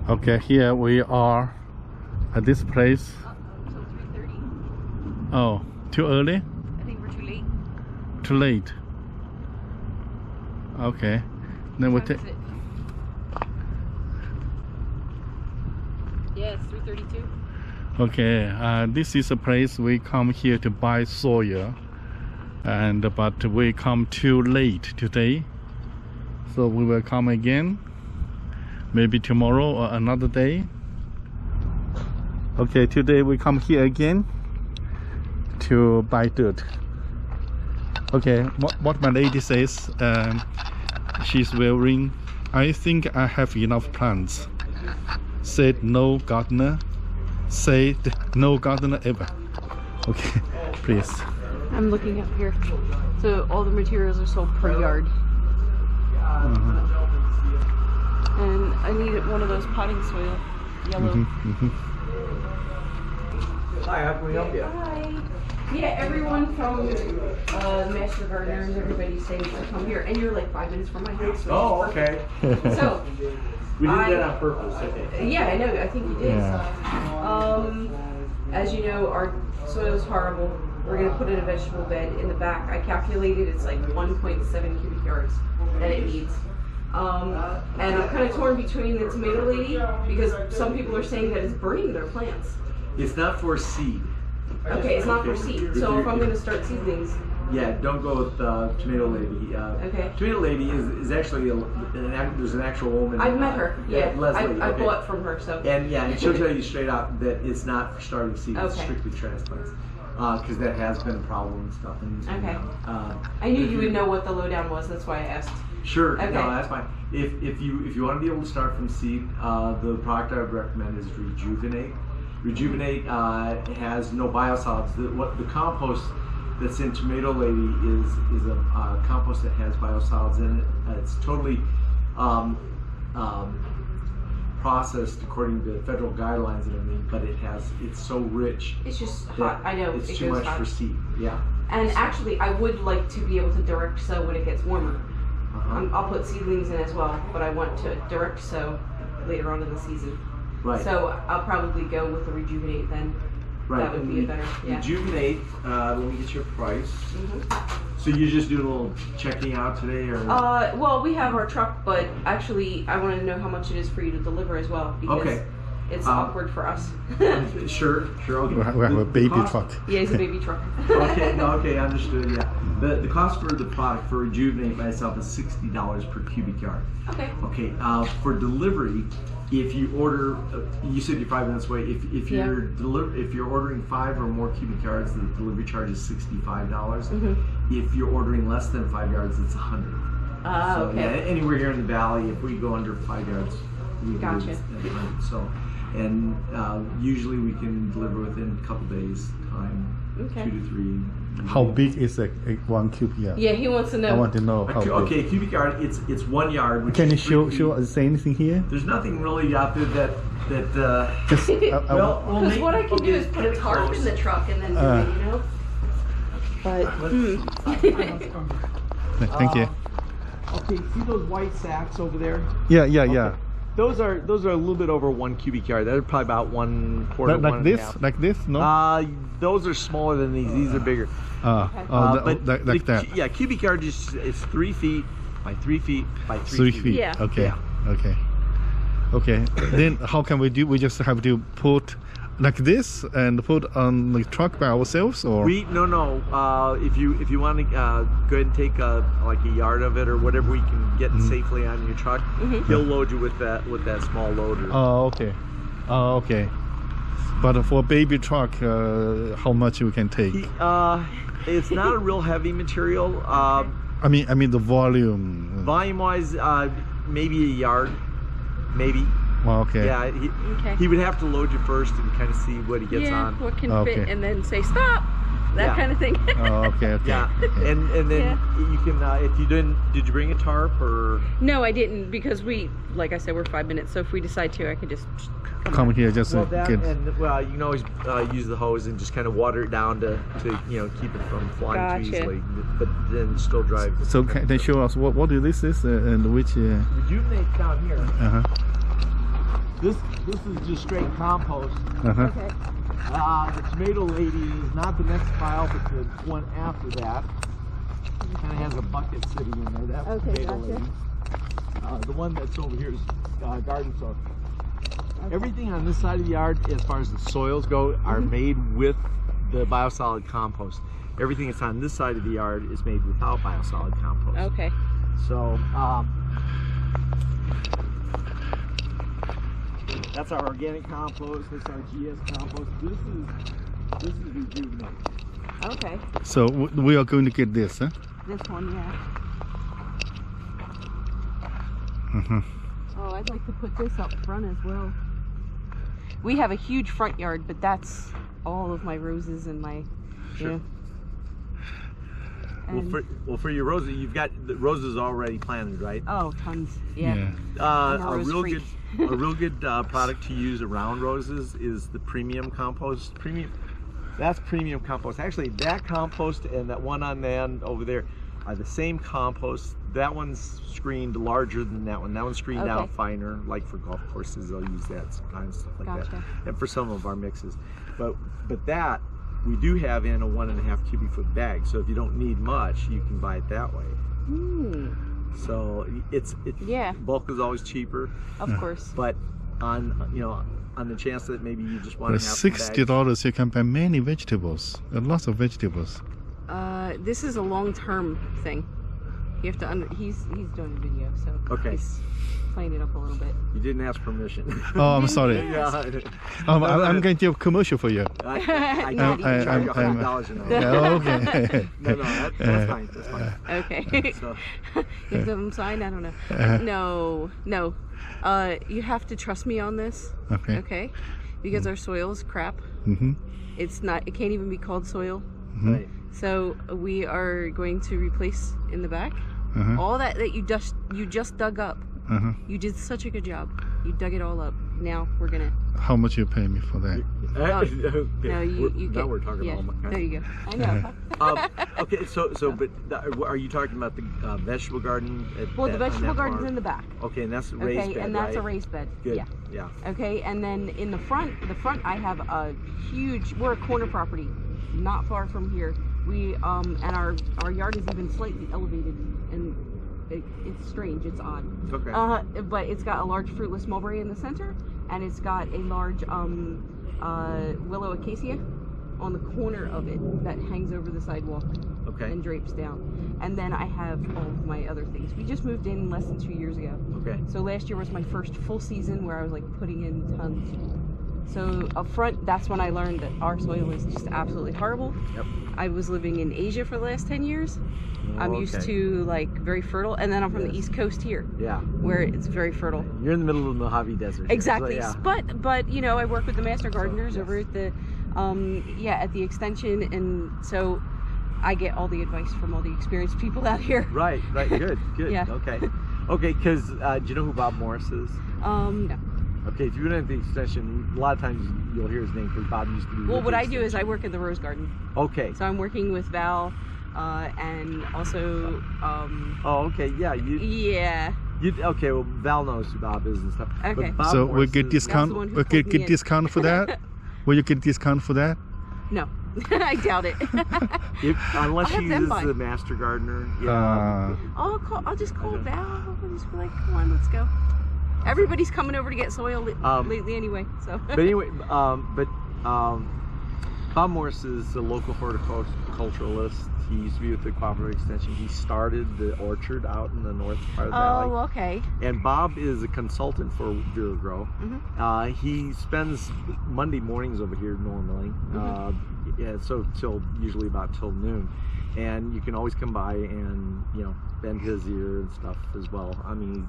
Okay, here we are at this place. Until 3:30. Oh, too early? I think we're too late. Too late. Okay. Then we'll What take. time is it? Yeah, it's 3:32. Okay, this is a place we come here to buy soil, but we come too late today, so we will come again, maybe tomorrow or another day. Okay, today we come here again to buy dirt. Okay, what my lady says, she's wearing, I think I have enough plants. Said no gardener. Say no gardener ever. Okay, please. I'm looking up here. So all the materials are sold per yard. And I needed one of those potting soil, yellow. Hi, how can we help you? Hi. Yeah, everyone from Master Gardeners, everybody's saying to come here, and you're like 5 minutes from my house. So Oh, okay. So We did that on purpose, I think. yeah, I know. I think you did. Yeah. As you know, our soil is horrible. We're gonna put in a vegetable bed in the back. I calculated it's like 1.7 cubic yards that it needs. And I'm kind of torn between the tomato lady because some people are saying that it's burning their plants. It's not for seed. Okay, it's not for seed. So if I'm gonna start seedlings, Yeah, don't go with Tomato Lady. Okay. Tomato Lady is actually there's an actual woman. I've met her. Yeah, Leslie. I okay. bought from her. So And yeah, and she'll tell you straight out that it's not for starting seed. It's Okay. strictly transplants. Because that has been a problem and stuff. And, Okay. Uh, I knew you would know what the lowdown was. That's why I asked. Sure. Okay. No, that's fine. If you want to be able to start from seed, the product I would recommend is Rejuvenate. Rejuvenate has no biosolids. The compost that's in Tomato Lady is a compost that has biosolids in it. It's totally processed according to federal guidelines and everything, but it's so rich. It's just that hot. I know. it's it too goes much hot. for seed. Yeah. And actually, I would like to be able to direct sow when it gets warmer. Uh-huh. I'll put seedlings in as well, but I want to direct sow later on in the season. Right. So I'll probably go with the Rejuvenate then. Right. That would be a better. Yeah. Rejuvenate. Let me get your price. So you just do a little checking out today, or? Well, we have our truck, but actually, I want to know how much it is for you to deliver as well because Okay. it's awkward for us. Sure. Okay. We have a baby cost- truck. Yeah, it's a baby truck. Okay, understood. Yeah. The cost for the product for Rejuvenate by itself is $60 per cubic yard. Okay. Okay. For delivery, if you order, you said you're 5 minutes away. If you're if you're ordering 5 or more cubic yards, the delivery charge is $65. If you're ordering less than 5 yards, it's $100. So Okay. yeah, anywhere here in the valley, if we go under 5 yards, we do Gotcha. it at 100. So, and usually we can deliver within a couple days time, Okay. 2 to 3. How big is a 1 cubic yard? Yeah, he wants to know. I want to know how big. Okay, cubic yard. It's 1 yard. Which Can you is 3 feet. show say anything here? There's nothing really out there that. Just, Well, Because what I can do is put a tarp in the truck and then do it, you know? But, thank you. Okay, see those white sacks over there? Yeah. Those are a little bit over 1 cubic yard. They're probably about 1/4. Like this? No. Those are smaller than these. These are bigger. But like that. Yeah, cubic yard is 3 feet by 3 feet by 3 3 feet. Yeah. Okay. Okay. Then how can we do? We just have to put like this and put on the truck by ourselves, or No. If you want to go ahead and take a yard of it or whatever we can get safely on your truck, he'll load you with that small loader. Okay. But for a baby truck, how much we can take? It's not a real heavy material. I mean the volume. Volume wise, maybe a yard, maybe. Well, okay. Yeah, he would have to load you first and kind of see what he gets on. what can Okay. fit and then say stop, that kind of thing. Okay. Yeah, and then you can if you did you bring a tarp or? No, I didn't because like I said, we're 5 minutes. So if we decide to, I can just Come back. here, just Well, that get. and you can always use the hose and just kind of water it down to keep it from flying too Gotcha. easily, but then still drive. So can they show us what this is and which? Rejuvenate down here. This is just straight compost. Uh-huh. Okay. The tomato lady is not the next pile, but the one after that. Kind of has a bucket sitting in there. That's Okay, tomato gotcha. lady. The one that's over here is garden soil. Okay. Everything on this side of the yard, as far as the soils go, are made with the biosolid compost. Everything that's on this side of the yard is made without biosolid compost. Okay. So that's our organic compost. That's our GS compost. This is rejuvenate. Okay. So we are going to get this, huh? This one, yeah. Uh-huh. Oh, I'd like to put this up front as well. We have a huge front yard, but that's all of my roses and my, Sure. you know. Well, And- for your roses, you've got the roses already planted, right? oh, tons. Yeah. I'm a A rose real freak. good, a real good product to use around roses is the premium compost. That's premium compost. Actually, that compost and that one on the end over there are the same compost. That one's screened larger than that one. That one's screened Okay. out finer, like for golf courses, they'll use that sometimes, stuff like that. Gotcha. And for some of our mixes. But that we do have in a 1.5 cubic foot bag. So if you don't need much, you can buy it that way. Hmm. So it's Yeah. bulk is always cheaper, Of course. but on the chance that maybe you just want For to have some bags. $60 you can buy many vegetables, lots of vegetables. This is a long-term thing. You have to. He's doing a video, so Okay. he's playing it up a little bit. You didn't ask permission. Oh, I'm sorry. Yeah. I'm going to do a commercial for you. I No, can I- charge you I'm- $100 an hour. Yeah, okay. No, that's fine. That's fine. Okay. So, You have them sign? I don't know. No. You have to trust me on this. Okay. Okay. Because our soil is crap. Mm-hmm. It's not. It can't even be called soil. right. So we are going to replace in the back Uh-huh. all that you just dug up. Uh-huh. You did such a good job. You dug it all up. Now we're gonna. How much you pay me for that? No, you get. Now we're talking yeah, all my there you go. I know. Okay, but are you talking about the vegetable garden? Well, the on vegetable that garden's farm? in the back. Okay, and that's a raised Okay, bed, and that's a right? raised bed. Good. Yeah. Yeah. Okay, and then in the front I have a huge. We're a corner property, not far from here. We and our yard is even slightly elevated, and it's strange. It's odd. Okay. But it's got a large fruitless mulberry in the center, and it's got a large willow acacia on the corner of it that hangs over the sidewalk Okay. and drapes down. And then I have all of my other things. We just moved in less than 2 years ago. Okay. So last year was my first full season where I was like putting in tons. So up front, that's when I learned that our soil is just absolutely horrible. Yep. I was living in Asia for the last 10 years. I'm used Okay. to like very fertile, and then I'm from the Yes. East Coast here, Yeah. where it's very fertile. You're in the middle of the Mojave Desert. here, Exactly. So, yeah. But you know, I work with the master gardeners yes. over at the at the extension, and so I get all the advice from all the experienced people out here. Right. Good. Yeah. Okay. Because do you know who Bob Morris is? No. Okay, if you've been at the extension, a lot of times you'll hear his name because Bob used to be. Well, with what the I do is I extension. work in the rose garden, Okay. so I'm working with Val, and also Oh, okay. Yeah. yeah. Okay. Well, Val knows who Bob is and stuff. Okay. But Bob So we Morris get is- discount. the one who We pulled me get in. discount for that. Will you get discount for that? No, I doubt it. Unless I'll have she them is buy. the master gardener. Yeah. I'll just call Val. I'll just be like, come on, let's go. Everybody's coming over to get soil lately anyway. So. But anyway, Bob Morris is a local horticulturalist. He used to be with the Cooperative Extension. He started the orchard out in the north part of the valley. Oh, okay. And Bob is a consultant for Vero Grow. Mm-hmm. He spends Monday mornings over here normally, so till usually about till noon. And you can always come by and bend his ear and stuff as well. I mean,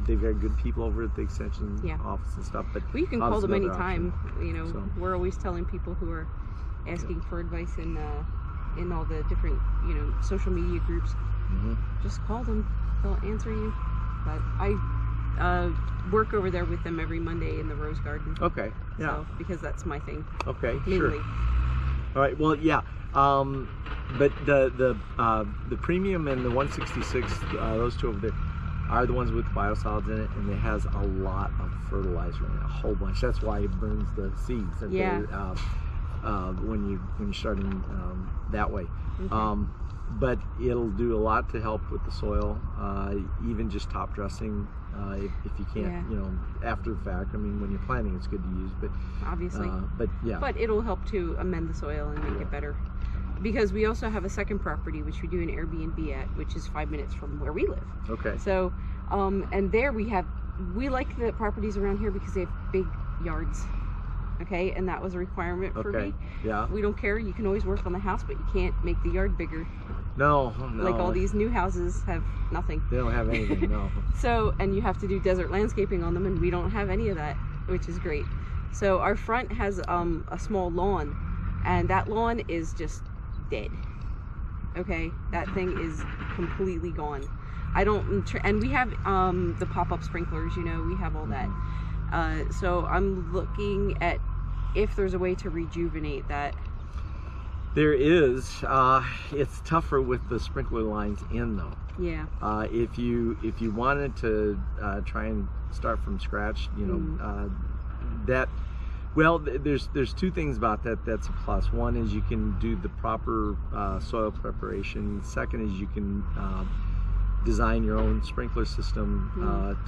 they've got good people over at the extension office and stuff. But Well, you can call Bob's them another anytime. option. So. We're always telling people who are asking for advice in all the different social media groups. Mhm. Just call them; they'll answer you. But I work over there with them every Monday in the rose garden. Okay. Yeah. So, because that's my thing Okay. mainly. Sure. All right. Well, yeah. But the premium and the 166, those two over there, are the ones with biosolids in it, and it has a lot of fertilizer in it, a whole bunch. That's why it burns the seeds that Yeah. when you're starting that way. Okay. But it'll do a lot to help with the soil, even just top dressing. If you can't, Yeah. you know, after the fact. I mean, when you're planting, it's good to use, but Obviously. but yeah. But it'll help to amend the soil and make it better. Because we also have a second property, which we do an Airbnb at, which is 5 minutes from where we live. Okay. So, and there we like the properties around here because they have big yards. Okay, and that was a requirement for Okay. me. Yeah. We don't care, you can always work on the house, but you can't make the yard bigger. No. Like all these new houses have nothing. They don't have anything. No. So, and you have to do desert landscaping on them, and we don't have any of that, which is great. So our front has a small lawn, and that lawn is just dead. Okay, that thing is completely gone. I don't, and we have the pop-up sprinklers, you know, we have all that. So I'm looking at if there's a way to rejuvenate that. There is. It's tougher with the sprinkler lines in though. Yeah. If you wanted to try and start from scratch, you know, that. Well, there's two things about that that's a plus. One is you can do the proper soil preparation. Second is you can design your own sprinkler system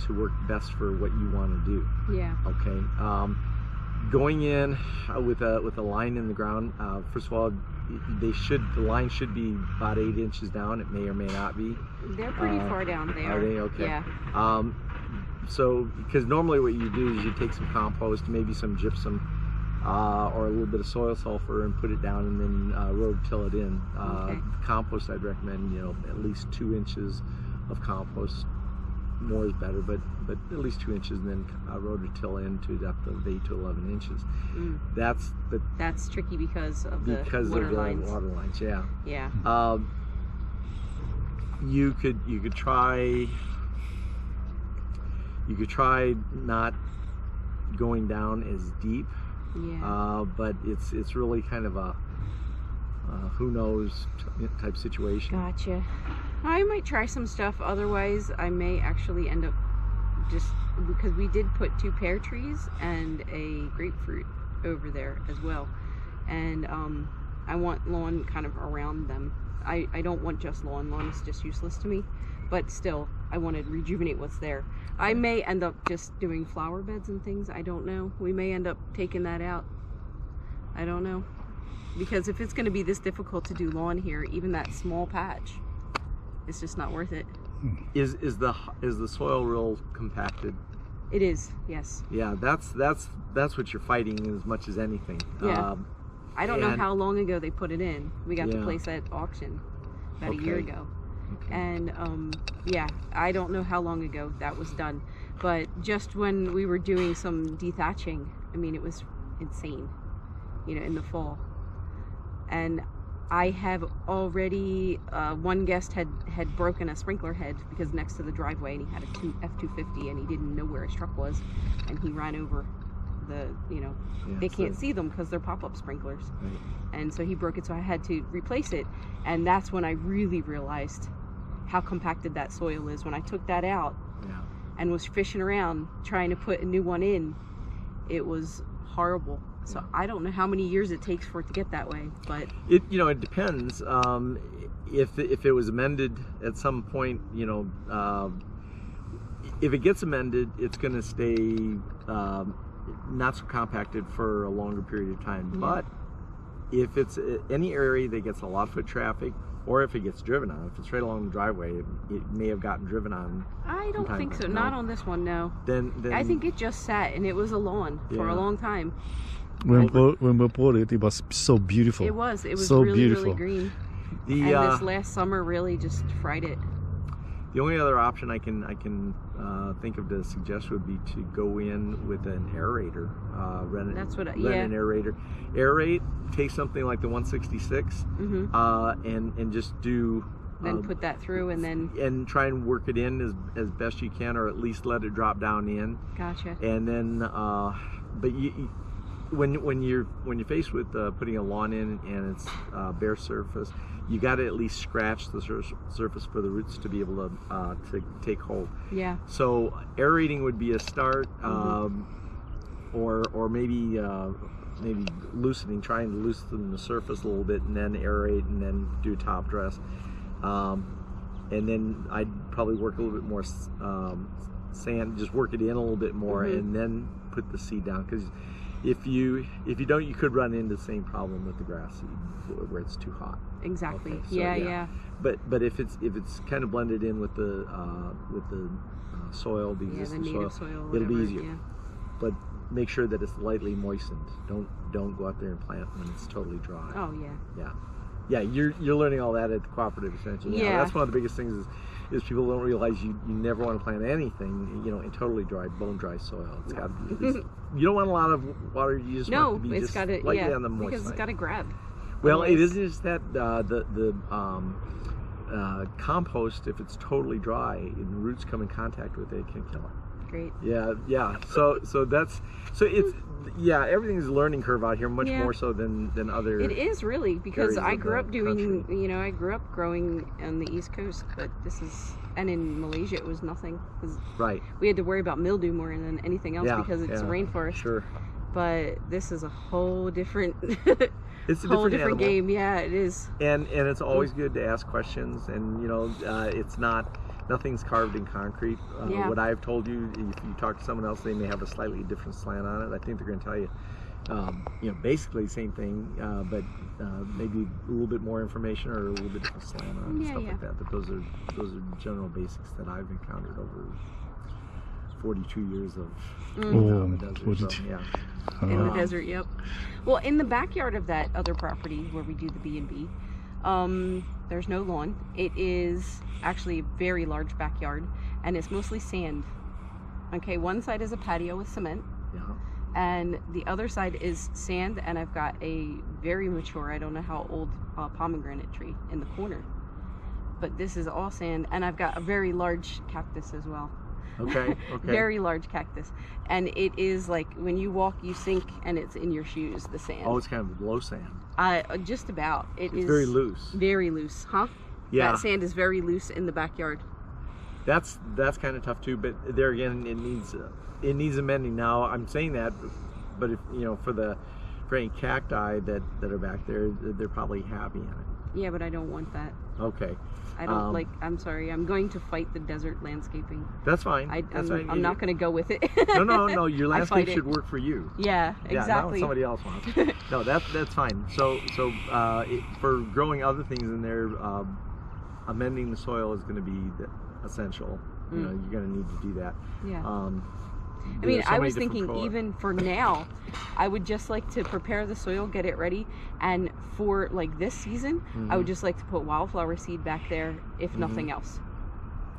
to work best for what you want to do. Yeah. Okay. Going in with a line in the ground. First of all, the line should be about 8 inches down. It may or may not be. They're pretty far down there. Are they? Okay. Yeah. So, because normally what you do is you take some compost, maybe some gypsum, or a little bit of soil sulfur, and put it down, and then rototill it in. Okay. Compost, I'd recommend, you know, at least 2 inches of compost. More is better, but at least 2 inches, and then rototill in to a depth of 8 to 11 inches. That's tricky because of the because water of the lines. water lines. Yeah. Yeah. You could try. You could try not going down as deep, Yeah. but it's really kind of a who knows type situation. Gotcha. I might try some stuff. Otherwise, I may actually end up just because we did put 2 pear trees and a grapefruit over there as well, and I want lawn kind of around them. I don't want just lawn. Lawn is just useless to me, but still, I want to rejuvenate what's there. I may end up just doing flower beds and things. I don't know. We may end up taking that out. I don't know. Because if it's going to be this difficult to do lawn here, even that small patch, it's just not worth it. Is the soil real compacted? It is, yes. Yeah, that's what you're fighting as much as anything. Yeah. I don't know how long ago they put it in. We got the Yeah. place at auction about a year Okay. ago. Okay. And yeah, I don't know how long ago that was done, but just when we were doing some dethatching, I mean, it was insane, you know, in the fall. And I have already, one guest had broken a sprinkler head because next to the driveway, and he had a F-250, and he didn't know where his truck was, and he ran over the, you know, Yeah, they can't so- see them because they're pop-up sprinklers. Right. And so he broke it, so I had to replace it. And that's when I really realized how compacted that soil is. When I took that out Yeah. and was fishing around trying to put a new one in, it was horrible. So Yeah. I don't know how many years it takes for it to get that way, but It it depends. If it was amended at some point, you know, if it gets amended, it's going to stay not so compacted for a longer period of time. Yeah. But if it's any area that gets a lot of foot traffic, or if it gets driven on, if it's right along the driveway, it may have gotten driven on. I don't Time think so. no. Not on this one, no. Then I think it just sat, and it was a lawn for Yeah. a long time. When we bought it, it was so beautiful. It was so really, beautiful. really green. the And this last summer really just fried it. The only other option I can think of to suggest would be to go in with an aerator. Rent That's what an aerator. Aerate, take something like the 166, and just do. Then put that through, and then And try and work it in as best you can, or at least let it drop down in. gotcha. And then, but when you're faced with putting a lawn in and it's bare surface, you got to at least scratch the surface for the roots to be able to take hold. Yeah. So aerating would be a start, or maybe trying to loosen the surface a little bit, and then aerate, and then do top dress. And then I'd probably work a little bit more sand, just work it in a little bit more, and then put the seed down. Because if you don't, you could run into the same problem with the grass seed where it's too hot. Exactly. Okay, so, yeah. But if it's kind of blended in with the soil, the existing native soil, soil, it'll be whatever, easier. yeah. But make sure that it's lightly moistened. Don't go out there and plant when it's totally dry. Oh yeah. Yeah, you're learning all that at the cooperative extension. Yeah. That's one of the biggest things is people don't realize you never want to plant anything, in totally dry, bone dry soil. It's got to be at least, you don't want a lot of water. You just want it to be it's just got to lightly on the moist because side. it's got to grab. Well, it Otherwise- isn't just that the compost, if it's totally dry and the roots come in contact with it, it can kill it. Great. Yeah. So it's everything is a learning curve out here, much more so than other. It is really, because areas I of grew the up doing, country. I grew up growing on the East Coast, but and in Malaysia it was nothing, because Right. we had to worry about mildew more than anything else because it's rainforest. Sure. But this is a whole different, It's a whole different different animal. game. Yeah, it is. And it's always good to ask questions, and it's nothing's carved in concrete. What I've told you, if you talk to someone else, they may have a slightly different slant on it. I think they're going to tell you, basically the same thing, but maybe a little bit more information or a little bit different slant on it, stuff like that. But those are general basics that I've encountered over 42 years of in the desert. So, yeah. In the desert, yep. Well, in the backyard of that other property where we do the B&B, there's no lawn. It is actually a very large backyard, and it's mostly sand. Okay, one side is a patio with cement, and the other side is sand, and I've got a very mature, I don't know how old, pomegranate tree in the corner. But this is all sand, and I've got a very large cactus as well. Okay. Very large cactus, and it is like when you walk you sink, and it's in your shoes, the sand. Oh, it's kind of low sand. Just about. It's very loose. Very loose, huh? Yeah. That sand is very loose in the backyard. That's kind of tough too, but there again, it needs amending. Now I'm saying that, but if for any cacti that are back there, they're probably happy in it. Yeah, but I don't want that. Okay. I don't I'm sorry. I'm going to fight the desert landscaping. That's fine. I'm not going to go with it. No. Your landscape it. should work for you. Yeah, Yeah, not what exactly. somebody else wants. No, that's fine. So for growing other things in there, amending the soil is going to be essential. You're going to need to do that. Yeah. I mean, I was thinking even for now, I would just like to prepare the soil, get it ready, and for like this season, I would just like to put wildflower seed back there, if nothing else.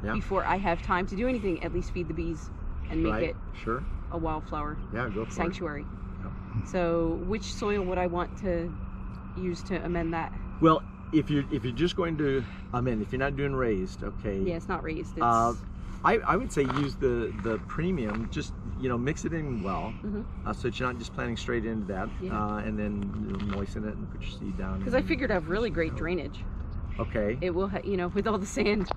Yeah. Before I have time to do anything, at least feed the bees and make it Sure. a wildflower Go for sanctuary. It. So, which soil would I want to use to amend that? Well, if you're just going to amend, if you're not doing raised, okay. Yeah, it's not raised. It's I would say use the premium, just mix it in well, so that you're not just planting straight into that, and then moisten it and put your seed down. because I figured I have really great drainage. Okay. It will, with all the sand.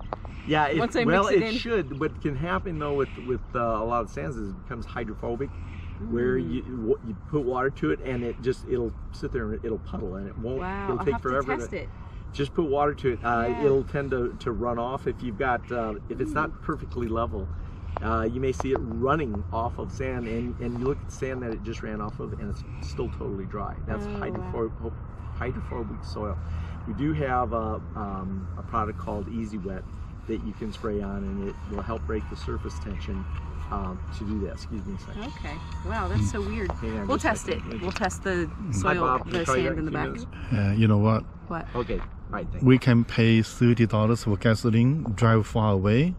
Yeah. Once I mix it in. Should. What can happen though with a lot of sands is it becomes hydrophobic, where you put water to it and it'll sit there and it'll puddle and it won't. Wow, It'll I'll take have forever to test it. Just put water to it. It'll tend to run off if you've got if it's not perfectly level. You may see it running off of sand, and you look at the sand that it just ran off of, and it's still totally dry. That's hydrophobic soil. We do have a product called Easy Wet that you can spray on, and it will help break the surface tension to do that. Excuse me a second. Okay. Wow, that's so weird. Hang on We'll just a test it. second. We'll test the Hi, soil, Bob. the Try that sand in the in a back. few minutes. You know what? What? Okay. All right. Thank We can pay $30 for gasoline, drive far away,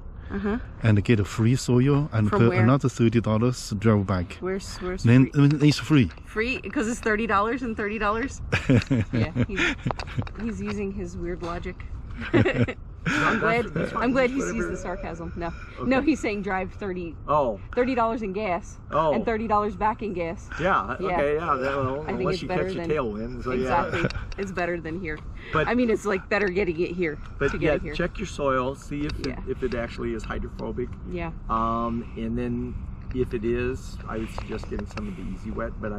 and get a free soil, and From pay where? another $30, drive back. Where's Then free? it's free. Free because it's $30 and $30. Yeah, he's using his weird logic. I'm glad he sees the sarcasm. No, no, he's saying drive $30 in gas and $30 back in gas. Yeah. Okay. Yeah. Well, I think unless it's you better catch a than tailwind. So exactly. Yeah. It's better than here. But I mean, it's like better getting it here but to yeah, get it here. check your soil. See if it actually is hydrophobic. Yeah. And then if it is, I would suggest getting some of the easy wet. But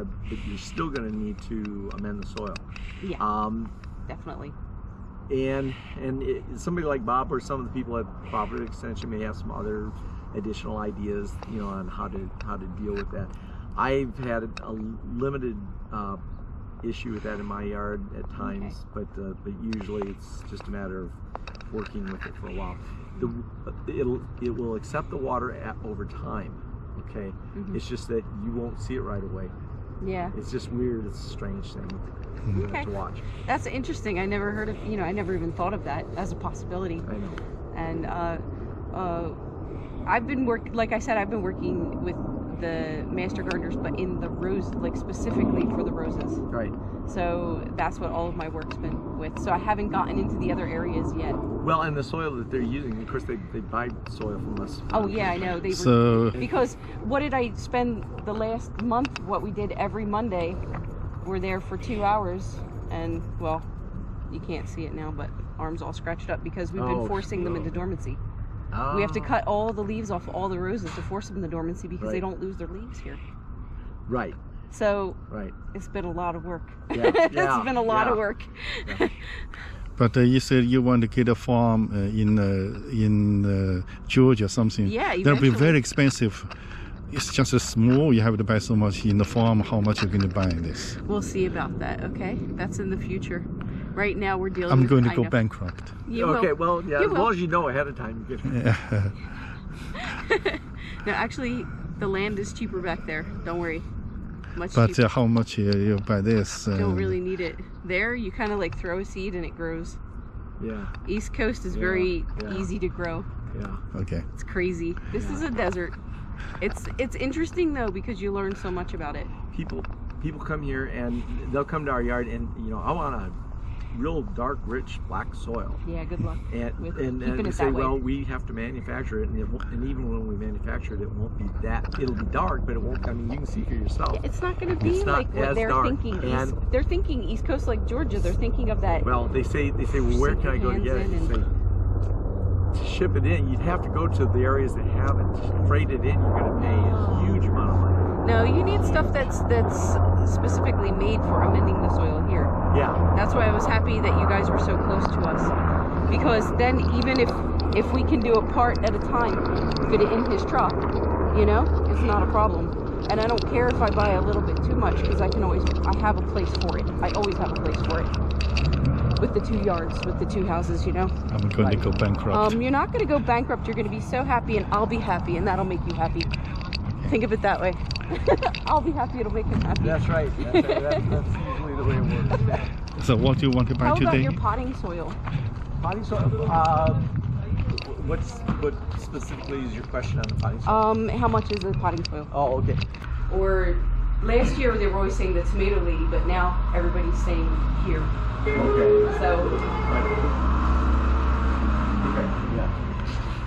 you're still going to need to amend the soil. Yeah. Definitely. And somebody like Bob or some of the people at Property Extension may have some other additional ideas, you know, on how to deal with that. I've had a limited issue with that in my yard at times, but usually it's just a matter of working with it for a while. It will accept the water over time. Okay, it's just that you won't see it right away. Yeah. It's just weird. It's a strange thing to watch. That's interesting. I never heard of, you know, I never even thought of that as a possibility. I know. And I've been like I said, I've been working with the master gardeners, but in the rose, like specifically for the roses. Right. So that's what all of my work's been with. So I haven't gotten into the other areas yet. Well, and the soil that they're using, of course, they buy soil from us. Oh yeah, I know. Because what did I spend the last month? What we did every Monday, we're there for 2 hours, and well, you can't see it now, but arms all scratched up because we've been forcing them into dormancy. We have to cut all the leaves off all the roses to force them into dormancy because they don't lose their leaves here. Right. So it's been a lot of work. Yeah. It's been a lot of work. Yeah. But you said you want to get a farm in Georgia or something. Yeah, that'll be very expensive. It's just a small. You have to buy so much in the farm. How much you're going to buy this? We'll see about that. Okay, that's in the future. Right now we're dealing. I'm going to go bankrupt. Okay, well, yeah, as long as you know ahead of time, you can. No, actually, the land is cheaper back there. Don't worry. But how much you buy this? You don't really need it. There, you kind of like throw a seed and it grows. Yeah. East Coast is very easy to grow. Yeah. Okay. It's crazy. This is a desert. It's interesting though because you learn so much about it. People come here and they'll come to our yard and I want a real dark, rich black soil. Yeah, good luck. And we say, well, we have to manufacture it, and even when we manufacture it, it won't be that. It'll be dark, but it won't. I mean, you can see for yourself. Yeah, it's not going to be like what they're thinking. They're thinking East Coast like Georgia. They're thinking of that. Well, they say, well, where can I go to get it? They say, to ship it in, you'd have to go to the areas that have it. Freight it in, you're going to pay a huge amount of money. No, you need stuff that's specifically made for amending the soil here. Yeah. That's why I was happy that you guys were so close to us. Because then even if we can do a part at a time, fit it in his truck, you know, it's not a problem. And I don't care if I buy a little bit too much because I have a place for it. I always have a place for it. With the 2 yards, with the 2 houses, you know. I'm going to go bankrupt. You're not going to go bankrupt. You're going to be so happy and I'll be happy and that'll make you happy. Think of it that way. I'll be happy, it'll make him happy. That's right. That's usually the way it works. So what do you want to buy today? How about your potting soil? Potting soil? What specifically is your question on the potting soil? How much is the potting soil? Oh, okay. Or last year they were always saying the tomato league, but now everybody's saying here. Okay. So. Okay, yeah.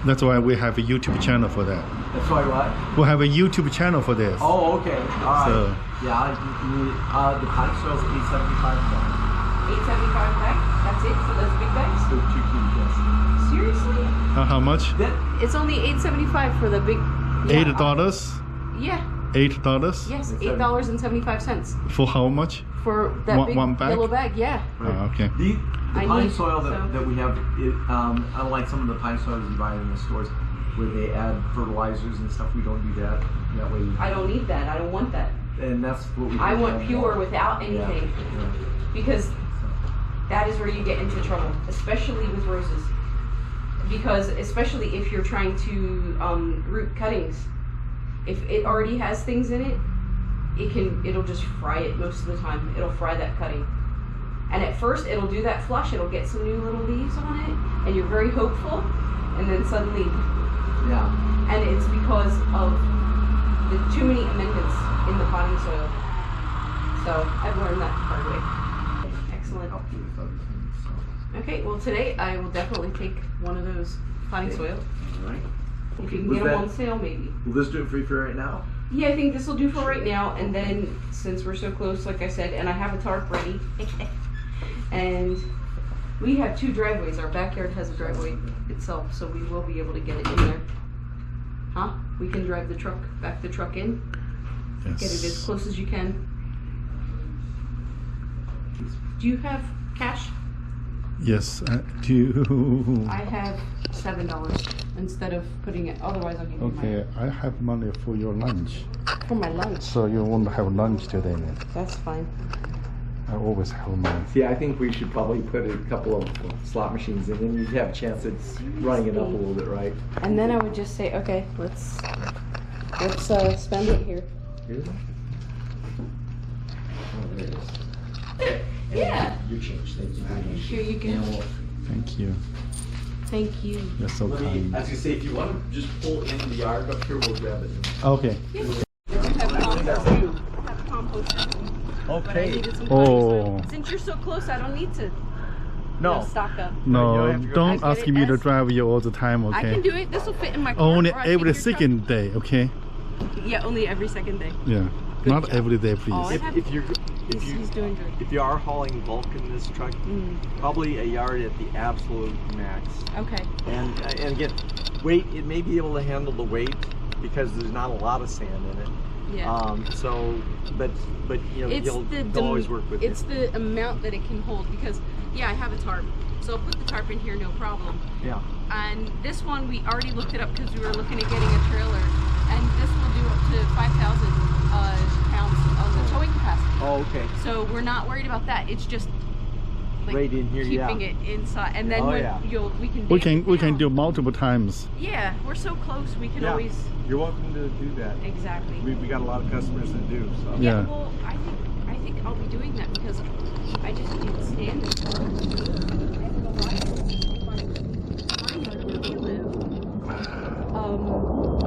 That's why we have a YouTube channel for that. That's why what? We have a YouTube channel for this. Oh, okay. All right. So, yeah, the potting soil is $8.75 a bag. $8.75 bag? That's it for those big bags? So 2 cubic, yes. Seriously? how much? It's only $8.75 for the big. $8? Yeah. $8? Yes, $8.75. For how much? For that one big bag? yellow bag, yeah. Oh, okay. The pine soil that we have, unlike some of the pine soils you buy in the stores, where they add fertilizers and stuff, we don't do that. That way. I don't need that. I don't want that. And that's what we. I want pure without anything, because that is where you get into trouble, especially with roses. Because especially if you're trying to root cuttings, if it already has things in it, it'll just fry it most of the time. It'll fry that cutting. And at first it'll do that flush, it'll get some new little leaves on it, and you're very hopeful, and then suddenly, and it's because of the too many amendments in the potting soil. So I've learned that the hard way. Excellent. Okay, well today I will definitely take one of those potting soil. All right. If you can get them on sale, maybe. Will this do it for you for right now? Yeah, I think this will do for right now. And then since we're so close, like I said, and I have a tarp ready, and we have 2 driveways. Our backyard has a driveway itself, so we will be able to get it in there. Huh? We can drive the truck, back the truck in, Yes. get it as close as you can. Do you have cash? Yes, I do. I have $7 instead of putting it. Otherwise, I'll give you Okay, I have money for your lunch. for my lunch. So you won't have lunch today, man. That's fine. I always have money. See, I think we should probably put a couple of slot machines in, and you'd have a chance at running it up a little bit, right? And then I would just say, okay, let's spend it here. Here's one. Oh, there it is. Yeah. Your change, thank you very much. Here you go. Thank you. Thank you. You're so Let me, kind. I was gonna say, if you want to just pull in the yard up here, we'll grab it. Okay. Have compost. But I Okay. needed some Oh. soil. Since you're so close, I don't need to stock up. No, You don't have to go- don't I get ask it me to as- drive you all the time, I can okay? do it. This will fit in my car. Only or I can every do your truck. second day, okay? Yeah, only every second day. Yeah. Good Not job. every day, Oh, please. If you're He's doing good. if you are hauling bulk in this truck, probably a yard at the absolute max. Okay. And again, weight, it may be able to handle the weight because there's not a lot of sand in it. Yeah. So, but you know, It's he'll always work with it's you. the amount that it can hold, because yeah, I have a tarp, so I'll put the tarp in here, no problem. Yeah. And this one we already looked it up because we were looking at getting a trailer, and this will do up to 5,000 pounds on the towing capacity. Oh, okay. So we're not worried about that. It's just like Right in here, keeping yeah. it inside, and then Oh, when yeah. we can We damp it can down. do multiple times. Yeah, we're so close. We can Yeah. always You're welcome to do that. exactly. We got a lot of customers that do. So. Yeah. Well, I think I'll be doing that because I just can't stand it.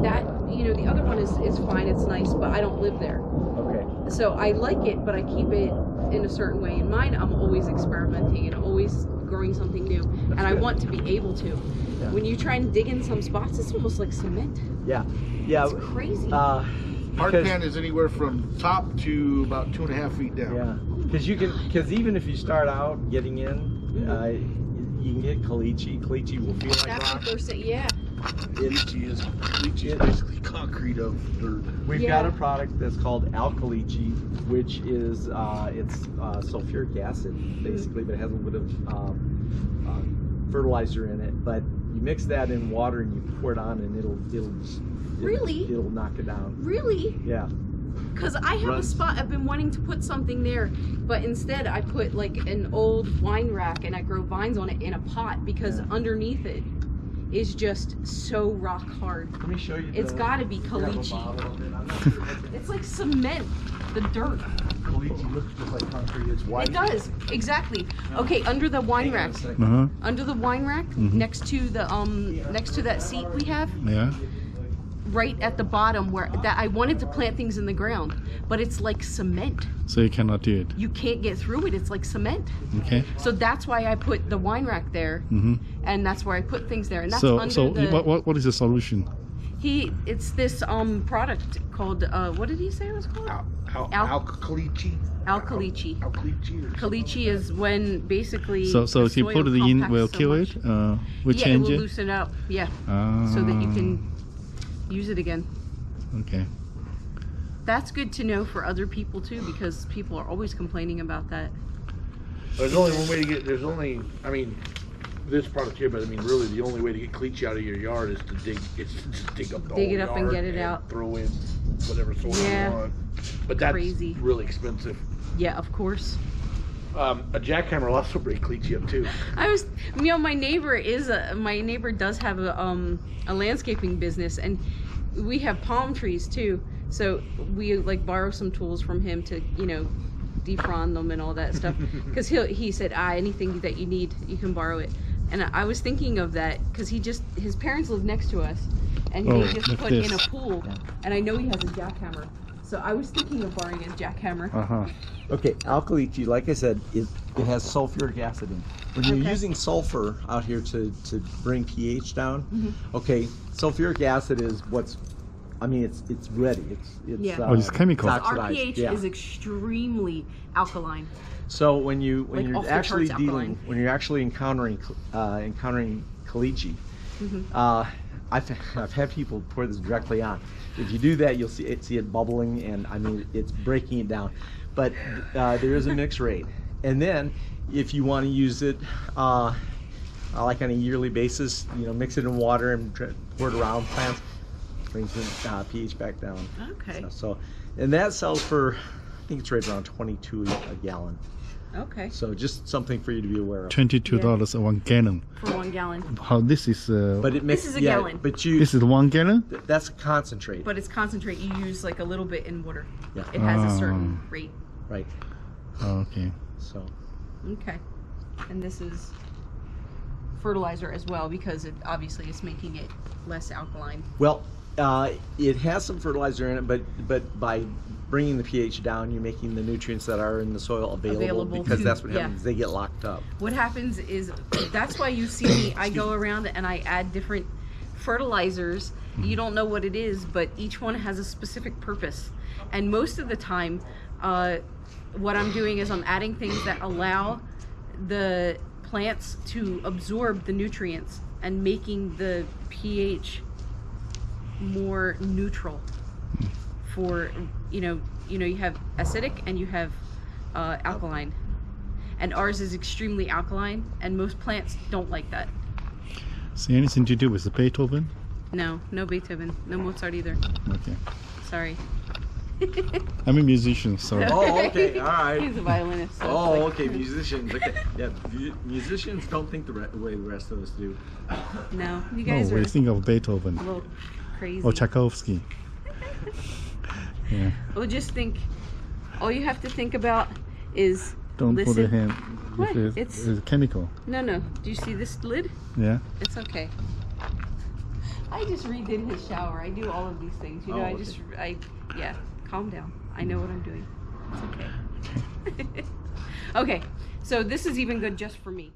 That, you know, the other one is fine, it's nice, but I don't live there. Okay. So I like it, but I keep it in a certain way. In mine, I'm always experimenting and always growing something new, and I good. want to be able to. Yeah. When you try and dig in some spots, it's almost like cement. Yeah. Yeah. It's crazy. Hard Because- pan is anywhere from top to about 2.5 feet down. Yeah, because even if you start out getting in, you can get caliche. Caliche will feel like That's what rock. they're saying. Yeah. Caliche is basically concrete of dirt. We've Yeah. got a product that's called alkaliche, which is it's sulfuric acid basically, but it has a little bit of fertilizer in it. But you mix that in water and you pour it on, and Really? it'll knock it down. Really? Yeah. Because I have a Runs. spot, I've been wanting to put something there, but instead I put like an old wine rack and I grow vines on it in a pot because Yeah. underneath it is just so rock hard. Let me show you. It's gotta be caliche. It's like cement, the dirt. Caliche looks just like concrete. It's white. It does, exactly. Okay, under the wine rack, Uh-huh. under the wine rack, next to the next to that seat we have, Yeah. right at the bottom where that I wanted to plant things in the ground, but it's like cement. So you cannot do it. You can't get through it. It's like cement. Okay. So that's why I put the wine rack there, and that's where I put things there. And that's So under the. what is the solution? It's this product called what did he say it was called? Alkaliche. Alkaliche. Alkaliche. or Caliche is when basically. So the if you soil put it in, compacts will so kill much. it. Will Yeah, change it will it. loosen up. Yeah, Ah. so that you can use it again. Okay. That's good to know for other people too, because people are always complaining about that. There's only one way to get. There's only. I mean, this product here, but I mean, really, the only way to get caliche out of your yard is to dig. It's to just dig up the Dig whole it up and yard get it out. Throw in whatever soil Yeah. you want. But that's Crazy. really expensive. Yeah, of course. A jackhammer will also break caliche up too. My neighbor does have a landscaping business, and we have palm trees too. So we like borrow some tools from him to, defrond them and all that stuff. Because he said, anything that you need, you can borrow it. And I was thinking of that because his parents live next to us, and Oh, they just like put in a this. pool, and I know he has a jackhammer. So I was thinking of borrowing a jackhammer. Okay, alkalinity, like I said, it has sulfuric acid in. When you're Okay. using sulfur out here to bring pH down, okay, sulfuric acid is what's, I mean, it's ready. It's Yeah. Oh, it's chemical. it's Our oxidized, pH yeah. is extremely alkaline. So when Like you're off the actually charts alkaline. when you're actually encountering caliche, I've had people pour this directly on. If you do that, you'll see it bubbling, and I mean it's breaking it down. But there is a mix rate, and then if you want to use it like on a yearly basis, you know, mix it in water and pour it around plants, brings the pH back down. Okay. So and that sells for, I think it's right around 22 a gallon. Okay. So just something for you to be aware of. $22 a 1 gallon. For 1 gallon. How this is? But it makes, This is a gallon. But This is 1 gallon. that's a concentrate. But it's concentrate. You use like a little bit in water. Yeah. It has a certain rate. Right. Okay. So Okay. And this is fertilizer as well, because it obviously is making it less alkaline. well, it has some fertilizer in it, but by bringing the pH down, you're making the nutrients that are in the soil available because to- that's what yeah. happens. They get locked up. What happens is, that's why you see me, I go around and I add different fertilizers. You don't know what it is, but each one has a specific purpose. And most of the time, what I'm doing is I'm adding things that allow the plants to absorb the nutrients and making the pH more neutral. For you know you have acidic and you have alkaline, and ours is extremely alkaline, and most plants don't like that. See anything to do with the Beethoven? No Beethoven, no Mozart either. Okay. Sorry. Oh, I'm a musician, so Oh, okay, all right. He's a violinist. So Oh, it's like- okay, musicians. Okay, yeah, musicians don't think the way the rest of us do. No, you oh, guys are we think of Beethoven a little crazy. or Tchaikovsky. Yeah. Well, just think. All you have to think about is Don't listen. put a hand. What? It's chemical. No. Do you see this lid? Yeah. It's okay. I just redid his shower. I do all of these things. You know, Oh, yeah, calm down. I know what I'm doing. It's okay. Okay, so this is even good just for me.